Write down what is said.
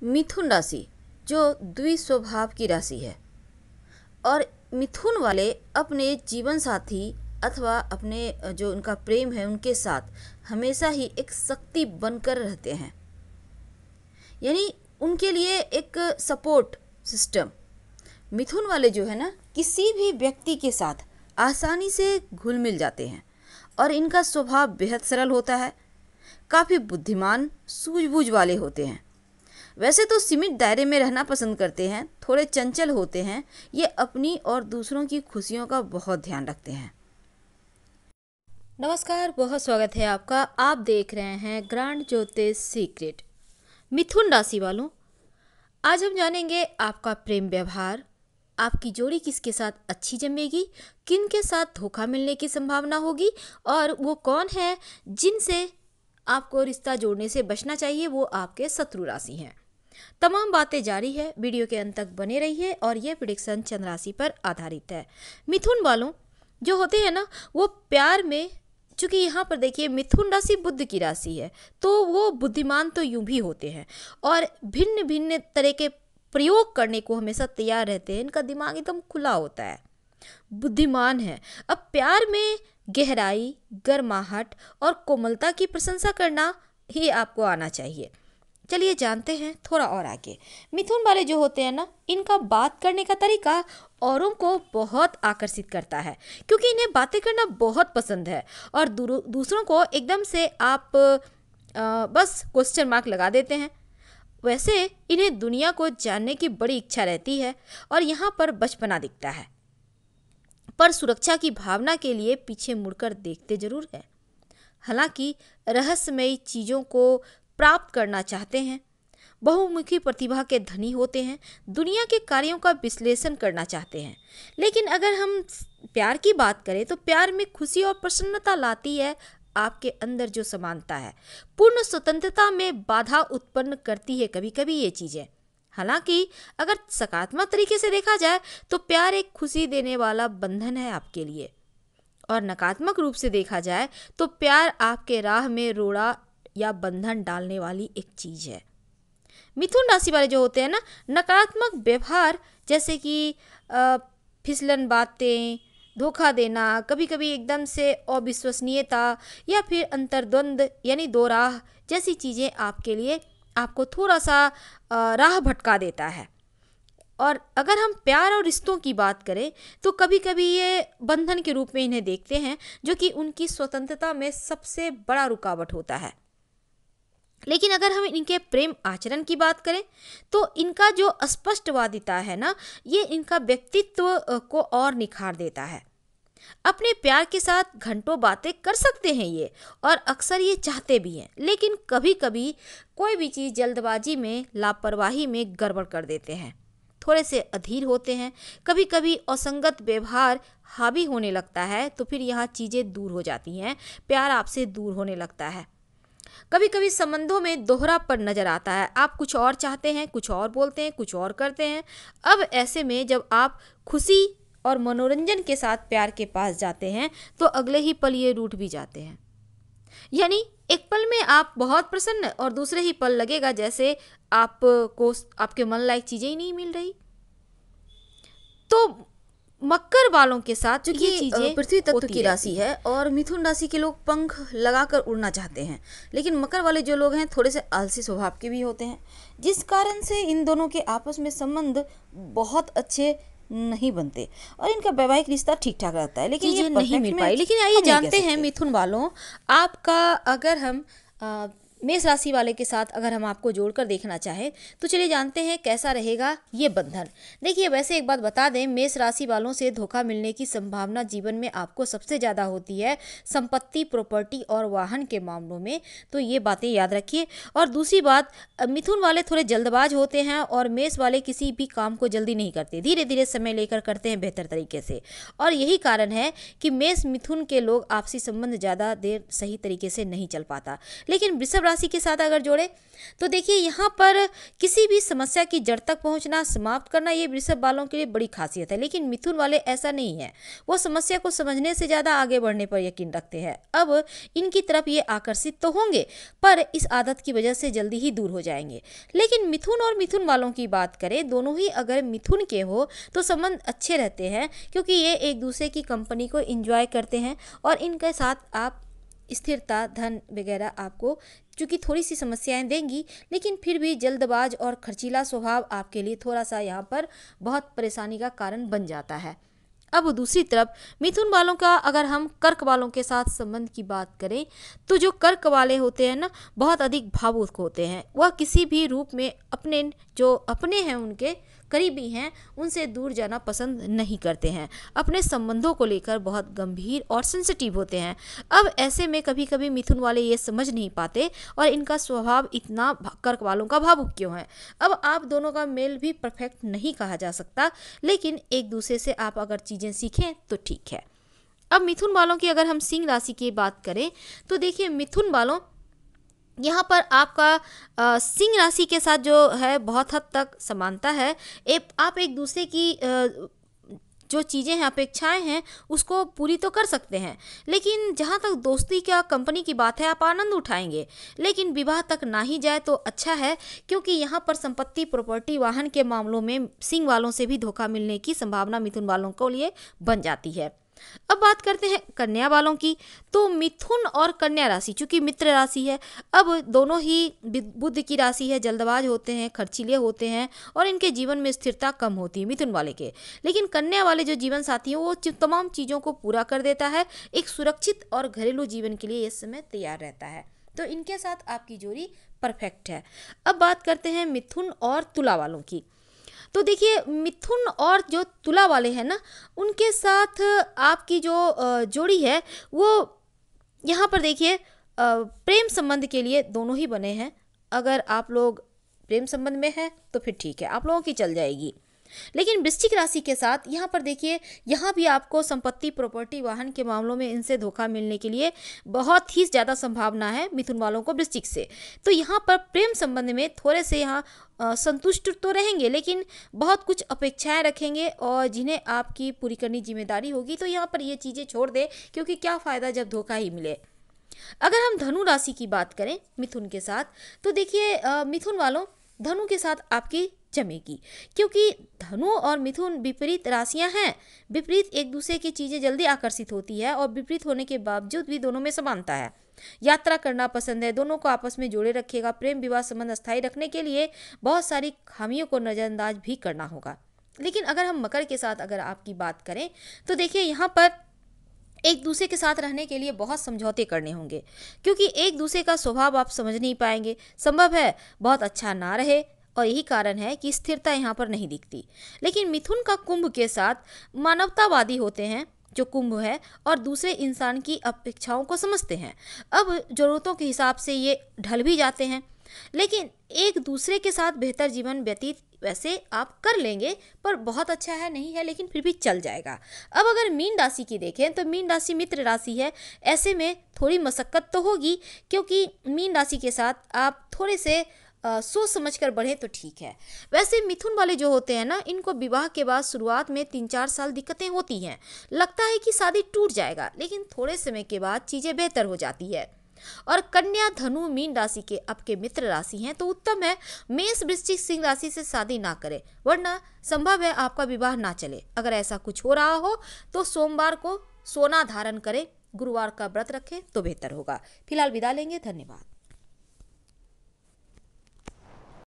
मिथुन राशि जो द्विस्वभाव की राशि है और मिथुन वाले अपने जीवन साथी अथवा अपने जो उनका प्रेम है उनके साथ हमेशा ही एक शक्ति बनकर रहते हैं। यानी उनके लिए एक सपोर्ट सिस्टम। मिथुन वाले जो है ना किसी भी व्यक्ति के साथ आसानी से घुल मिल जाते हैं और इनका स्वभाव बेहद सरल होता है। काफ़ी बुद्धिमान सूझबूझ वाले होते हैं। वैसे तो सीमित दायरे में रहना पसंद करते हैं, थोड़े चंचल होते हैं। ये अपनी और दूसरों की खुशियों का बहुत ध्यान रखते हैं। नमस्कार, बहुत स्वागत है आपका। आप देख रहे हैं ग्रांड ज्योतिष सीक्रेट। मिथुन राशि वालों, आज हम जानेंगे आपका प्रेम व्यवहार, आपकी जोड़ी किसके साथ अच्छी जमेगी, किन के साथ धोखा मिलने की संभावना होगी और वो कौन है जिनसे आपको रिश्ता जोड़ने से बचना चाहिए, वो आपके शत्रु राशि हैं। तमाम बातें जारी है, वीडियो के अंत तक बने रहिए और ये प्रेडिक्शन चंद्र राशि पर आधारित है। मिथुन वालों जो होते हैं ना, वो प्यार में, चूंकि यहाँ पर देखिए मिथुन राशि बुध की राशि है, तो वो बुद्धिमान तो यूं भी होते हैं और भिन्न भिन्न तरह के प्रयोग करने को हमेशा तैयार रहते हैं। इनका दिमाग एकदम खुला होता है, बुद्धिमान है। अब प्यार में गहराई, गर्माहट और कोमलता की प्रशंसा करना ही आपको आना चाहिए। चलिए जानते हैं थोड़ा और आगे। मिथुन वाले जो होते हैं ना, इनका बात करने का तरीका औरों को बहुत आकर्षित करता है, क्योंकि इन्हें बातें करना बहुत पसंद है और दूसरों को एकदम से आप बस क्वेश्चन मार्क लगा देते हैं। वैसे इन्हें दुनिया को जानने की बड़ी इच्छा रहती है और यहाँ पर बचपना दिखता है, पर सुरक्षा की भावना के लिए पीछे मुड़कर देखते जरूर है। हालांकि रहस्यमयी चीज़ों को प्राप्त करना चाहते हैं, बहुमुखी प्रतिभा के धनी होते हैं, दुनिया के कार्यों का विश्लेषण करना चाहते हैं। लेकिन अगर हम प्यार की बात करें तो प्यार में खुशी और प्रसन्नता लाती है आपके अंदर जो समानता है। पूर्ण स्वतंत्रता में बाधा उत्पन्न करती है कभी कभी ये चीज़ें। हालांकि अगर सकारात्मक तरीके से देखा जाए तो प्यार एक खुशी देने वाला बंधन है आपके लिए, और नकारात्मक रूप से देखा जाए तो प्यार आपके राह में रोड़ा या बंधन डालने वाली एक चीज़ है। मिथुन राशि वाले जो होते हैं ना, नकारात्मक व्यवहार जैसे कि फिसलन बातें, धोखा देना, कभी कभी एकदम से अविश्वसनीयता या फिर अंतर्द्वंद यानी दो राह जैसी चीज़ें आपके लिए आपको थोड़ा सा राह भटका देता है। और अगर हम प्यार और रिश्तों की बात करें तो कभी कभी ये बंधन के रूप में इन्हें देखते हैं, जो कि उनकी स्वतंत्रता में सबसे बड़ा रुकावट होता है। लेकिन अगर हम इनके प्रेम आचरण की बात करें तो इनका जो स्पष्टवादिता है ना, ये इनका व्यक्तित्व को और निखार देता है। अपने प्यार के साथ घंटों बातें कर सकते हैं ये, और अक्सर ये चाहते भी हैं, लेकिन कभी कभी कोई भी चीज़ जल्दबाजी में, लापरवाही में गड़बड़ कर देते हैं। थोड़े से अधीर होते हैं, कभी कभी असंगत व्यवहार हावी होने लगता है तो फिर यहाँ चीज़ें दूर हो जाती हैं, प्यार आपसे दूर होने लगता है। कभी कभी संबंधों में दोहरापन नजर आता है, आप कुछ और चाहते हैं, कुछ और बोलते हैं, कुछ और करते हैं। अब ऐसे में जब आप खुशी और मनोरंजन के साथ प्यार के पास जाते हैं तो अगले ही पल ये रूठ भी जाते हैं। यानी एक पल में आप बहुत प्रसन्न और दूसरे ही पल लगेगा जैसे आपको आपके मन लायक चीजें ही नहीं मिल रही। तो मकर वालों के साथ जो ये चीजें पृथ्वी तत्व की राशि है और मिथुन राशि के लोग पंख लगाकर उड़ना चाहते हैं, लेकिन मकर वाले जो लोग हैं थोड़े से आलसी स्वभाव के भी होते हैं, जिस कारण से इन दोनों के आपस में संबंध बहुत अच्छे नहीं बनते और इनका वैवाहिक रिश्ता ठीक ठाक रहता है, लेकिन ये नहीं मिल पाई। लेकिन आइए जानते हैं मिथुन वालों, आपका अगर हम मेष राशि वाले के साथ अगर हम आपको जोड़कर देखना चाहें तो चलिए जानते हैं कैसा रहेगा ये बंधन। देखिए, वैसे एक बात बता दें, मेष राशि वालों से धोखा मिलने की संभावना जीवन में आपको सबसे ज़्यादा होती है संपत्ति, प्रॉपर्टी और वाहन के मामलों में, तो ये बातें याद रखिए। और दूसरी बात, मिथुन वाले थोड़े जल्दबाज होते हैं और मेष वाले किसी भी काम को जल्दी नहीं करते, धीरे धीरे समय लेकर करते हैं बेहतर तरीके से। और यही कारण है कि मेष मिथुन के लोग आपसी संबंध ज़्यादा देर सही तरीके से नहीं चल पाता। लेकिन वृषभ राशि के साथ अगर जोड़े तो देखिए यहाँ पर किसी भी समस्या की जड़ तक पहुँचना, समाप्त करना, ये वृषभ वालों के लिए बड़ी खासियत है। लेकिन मिथुन वाले ऐसा नहीं है, वो समस्या को समझने से ज़्यादा आगे बढ़ने पर यकीन रखते हैं। अब इनकी तरफ ये आकर्षित तो होंगे पर इस आदत की वजह से जल्दी ही दूर हो जाएंगे। लेकिन मिथुन और मिथुन वालों की बात करें, दोनों ही अगर मिथुन के हो तो संबंध अच्छे रहते हैं, क्योंकि ये एक दूसरे की कंपनी को एंजॉय करते हैं और इनके साथ आप स्थिरता, धन वगैरह आपको चूँकि थोड़ी सी समस्याएं देंगी, लेकिन फिर भी जल्दबाज और खर्चीला स्वभाव आपके लिए थोड़ा सा यहाँ पर बहुत परेशानी का कारण बन जाता है। अब दूसरी तरफ मिथुन वालों का अगर हम कर्क वालों के साथ संबंध की बात करें तो जो कर्क वाले होते हैं ना, बहुत अधिक भावुक होते हैं। वह किसी भी रूप में अपने जो अपने हैं, उनके करीबी हैं, उनसे दूर जाना पसंद नहीं करते हैं। अपने संबंधों को लेकर बहुत गंभीर और सेंसिटिव होते हैं। अब ऐसे में कभी कभी मिथुन वाले ये समझ नहीं पाते और इनका स्वभाव इतना कर्क वालों का भावुक क्यों है। अब आप दोनों का मेल भी परफेक्ट नहीं कहा जा सकता, लेकिन एक दूसरे से आप अगर चीज़ें सीखें तो ठीक है। अब मिथुन वालों की अगर हम सिंह राशि की बात करें तो देखिए मिथुन वालों, यहाँ पर आपका सिंह राशि के साथ जो है बहुत हद तक समानता है। आप एक दूसरे की जो चीज़ें हैं, अपेक्षाएं हैं, उसको पूरी तो कर सकते हैं, लेकिन जहाँ तक दोस्ती का कंपनी की बात है आप आनंद उठाएंगे, लेकिन विवाह तक ना ही जाए तो अच्छा है, क्योंकि यहाँ पर संपत्ति, प्रॉपर्टी, वाहन के मामलों में सिंह वालों से भी धोखा मिलने की संभावना मिथुन वालों को लिए बन जाती है। अब बात करते हैं कन्या वालों की। तो मिथुन और कन्या राशि चूंकि मित्र राशि है, अब दोनों ही बुध की राशि है, जल्दबाज होते हैं, खर्चीले होते हैं और इनके जीवन में स्थिरता कम होती है मिथुन वाले के। लेकिन कन्या वाले जो जीवन साथी है वो तमाम चीज़ों को पूरा कर देता है, एक सुरक्षित और घरेलू जीवन के लिए इस समय तैयार रहता है। तो इनके साथ आपकी जोड़ी परफेक्ट है। अब बात करते हैं मिथुन और तुला वालों की। तो देखिए मिथुन और जो तुला वाले हैं ना, उनके साथ आपकी जो जोड़ी है वो यहाँ पर देखिए प्रेम संबंध के लिए दोनों ही बने हैं। अगर आप लोग प्रेम संबंध में हैं तो फिर ठीक है, आप लोगों की चल जाएगी। लेकिन वृश्चिक राशि के साथ यहाँ पर देखिए, यहाँ भी आपको संपत्ति, प्रॉपर्टी, वाहन के मामलों में इनसे धोखा मिलने के लिए बहुत ही ज़्यादा संभावना है मिथुन वालों को वृश्चिक से। तो यहाँ पर प्रेम संबंध में थोड़े से यहाँ संतुष्ट तो रहेंगे, लेकिन बहुत कुछ अपेक्षाएं रखेंगे और जिन्हें आपकी पूरी करनी जिम्मेदारी होगी। तो यहाँ पर ये चीज़ें छोड़ दें, क्योंकि क्या फ़ायदा जब धोखा ही मिले। अगर हम धनु राशि की बात करें मिथुन के साथ, तो देखिए मिथुन वालों, धनु के साथ आपकी जमेगी, क्योंकि धनु और मिथुन विपरीत राशियां हैं। विपरीत एक दूसरे की चीज़ें जल्दी आकर्षित होती है और विपरीत होने के बावजूद भी दोनों में समानता है। यात्रा करना पसंद है, दोनों को आपस में जोड़े रखेगा। प्रेम विवाह संबंध स्थायी रखने के लिए बहुत सारी खामियों को नज़रअंदाज भी करना होगा। लेकिन अगर हम मकर के साथ अगर आपकी बात करें तो देखिए यहाँ पर एक दूसरे के साथ रहने के लिए बहुत समझौते करने होंगे, क्योंकि एक दूसरे का स्वभाव आप समझ नहीं पाएंगे। संभव है बहुत अच्छा ना रहे और यही कारण है कि स्थिरता यहाँ पर नहीं दिखती। लेकिन मिथुन का कुंभ के साथ मानवतावादी होते हैं जो कुंभ है, और दूसरे इंसान की अपेक्षाओं को समझते हैं। अब ज़रूरतों के हिसाब से ये ढल भी जाते हैं, लेकिन एक दूसरे के साथ बेहतर जीवन व्यतीत वैसे आप कर लेंगे, पर बहुत अच्छा है नहीं है, लेकिन फिर भी चल जाएगा। अब अगर मीन राशि की देखें तो मीन राशि मित्र राशि है, ऐसे में थोड़ी मशक्कत तो होगी, क्योंकि मीन राशि के साथ आप थोड़े से सोच समझ कर बढ़े तो ठीक है। वैसे मिथुन वाले जो होते हैं ना, इनको विवाह के बाद शुरुआत में 3-4 साल दिक्कतें होती हैं, लगता है कि शादी टूट जाएगा, लेकिन थोड़े समय के बाद चीज़ें बेहतर हो जाती है। और कन्या, धनु, मीन राशि के आपके मित्र राशि हैं तो उत्तम है मेष, वृश्चिक, सिंह राशि से शादी ना करें, वरना संभव है आपका विवाह ना चले। अगर ऐसा कुछ हो रहा हो तो सोमवार को सोना धारण करें, गुरुवार का व्रत रखें तो बेहतर होगा। फिलहाल विदा लेंगे, धन्यवाद।